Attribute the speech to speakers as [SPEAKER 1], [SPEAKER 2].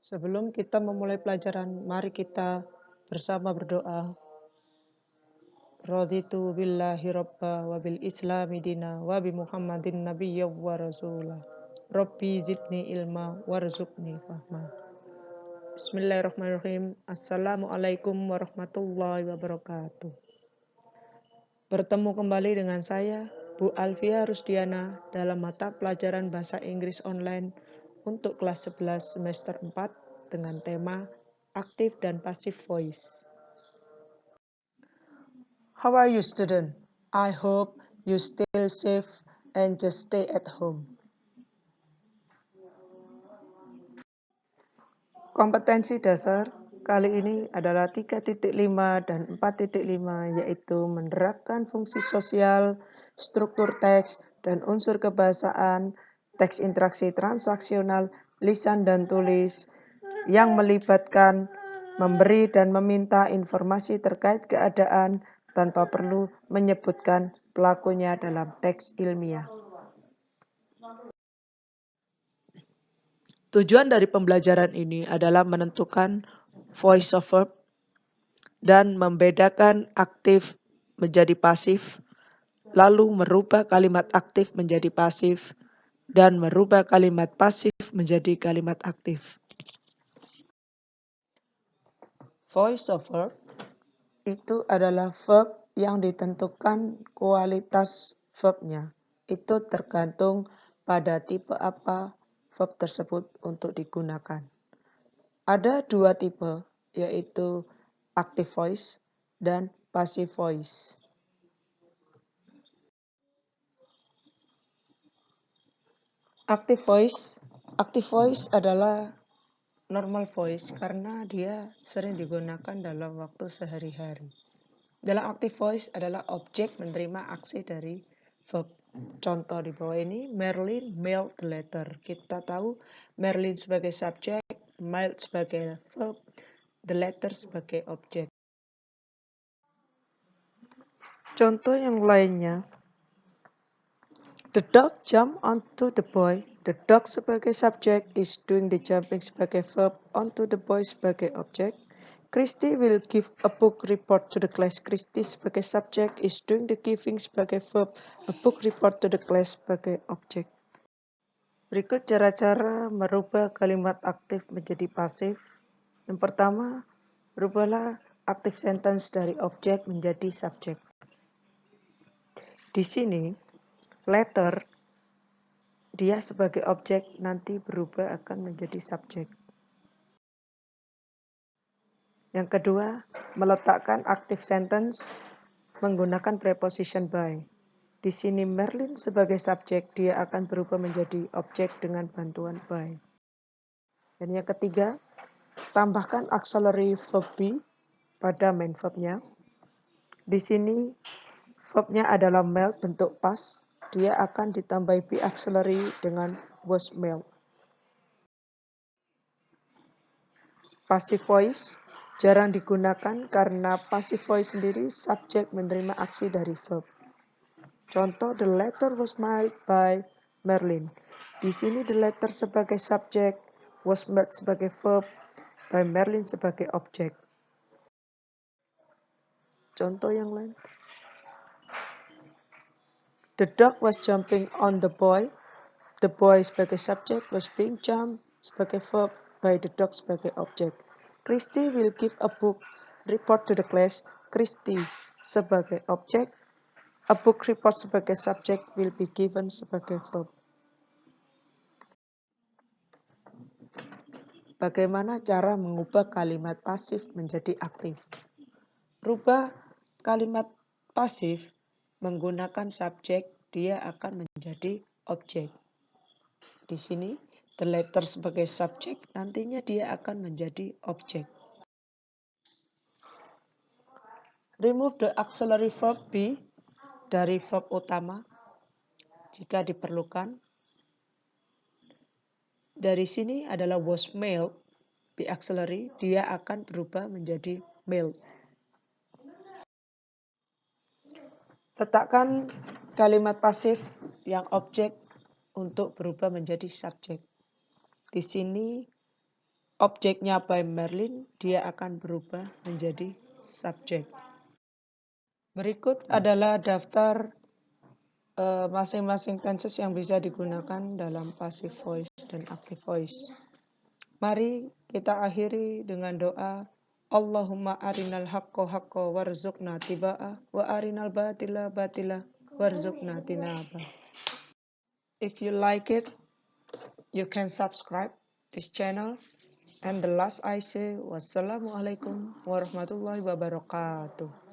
[SPEAKER 1] Sebelum kita memulai pelajaran, mari kita bersama berdoa. Raditu billahi robba wa bil islami dina wa bi muhammadin nabiyya wa rasulah. Rabbi zidni ilma warzuqni fahma. Bismillahirrahmanirrahim. Assalamualaikum warahmatullahi wabarakatuh. Bertemu kembali dengan saya, Bu Alfia Rusdiana, dalam mata pelajaran Bahasa Inggris Online untuk kelas 11 semester 4 dengan tema Active dan Passive Voice. How are you, student? I hope you still safe and just stay at home. Kompetensi dasar kali ini adalah 3.5 dan 4.5, yaitu menerapkan fungsi sosial, struktur teks, dan unsur kebahasaan, teks interaksi transaksional, lisan dan tulis, yang melibatkan memberi dan meminta informasi terkait keadaan tanpa perlu menyebutkan pelakunya dalam teks ilmiah. Tujuan dari pembelajaran ini adalah menentukan voice of verb dan membedakan aktif menjadi pasif, lalu merubah kalimat aktif menjadi pasif, dan merubah kalimat pasif menjadi kalimat aktif. Voice of verb itu adalah verb yang ditentukan kualitas verbnya. Itu tergantung pada tipe apa verb tersebut untuk digunakan. Ada dua tipe, yaitu active voice dan passive voice. Active voice adalah normal voice karena dia sering digunakan dalam waktu sehari-hari. Dalam active voice adalah objek menerima aksi dari verb. Contoh di bawah ini, Merlin mailed the letter. Kita tahu Merlin sebagai subjek, mailed sebagai verb, the letter sebagai objek. Contoh yang lainnya, the dog jumped onto the boy. The dog sebagai subjek is doing the jumping sebagai verb, onto the boy sebagai objek. Christy will give a book report to the class. Christy sebagai subjek is doing the giving sebagai verb, a book report to the class sebagai objek. Berikut cara-cara merubah kalimat aktif menjadi pasif. Yang pertama, rubahlah active sentence dari objek menjadi subjek. Di sini, letter, dia sebagai objek nanti berubah akan menjadi subjek. Yang kedua, meletakkan active sentence menggunakan preposition by. Di sini Merlin sebagai subjek, dia akan berubah menjadi objek dengan bantuan by. Dan yang ketiga, tambahkan auxiliary verb be pada main verbnya. Di sini verbnya adalah mailed bentuk past, dia akan ditambahi be auxiliary dengan was mailed. Passive voice jarang digunakan karena passive voice sendiri subjek menerima aksi dari verb. Contoh, the letter was mailed by Merlin. Di sini the letter sebagai subjek, was mailed sebagai verb, by Merlin sebagai objek. Contoh yang lain. The dog was jumping on the boy. The boy sebagai subjek, was being jumped sebagai verb, by the dog sebagai objek. Christy will give a book report to the class. Christy sebagai objek, a book report sebagai subjek, will be given sebagai verb. Bagaimana cara mengubah kalimat pasif menjadi aktif? Rubah kalimat pasif menggunakan subjek, dia akan menjadi objek. Di sini, the letter sebagai subjek, nantinya dia akan menjadi objek. Remove the auxiliary verb be dari verb utama jika diperlukan. Dari sini adalah was mailed, be auxiliary, dia akan berubah menjadi mailed. Letakkan kalimat pasif yang objek untuk berubah menjadi subjek. Di sini objeknya by Merlin, dia akan berubah menjadi subjek. Berikut adalah daftar masing-masing tenses yang bisa digunakan dalam passive voice dan active voice. Mari kita akhiri dengan doa. Allahumma arinal haqqo haqqo warzuqna tiba'a wa arinal batila batila warzuqna tinaba. If you like it, you can subscribe this channel. And the last I say, wassalamualaikum warahmatullahi wabarakatuh.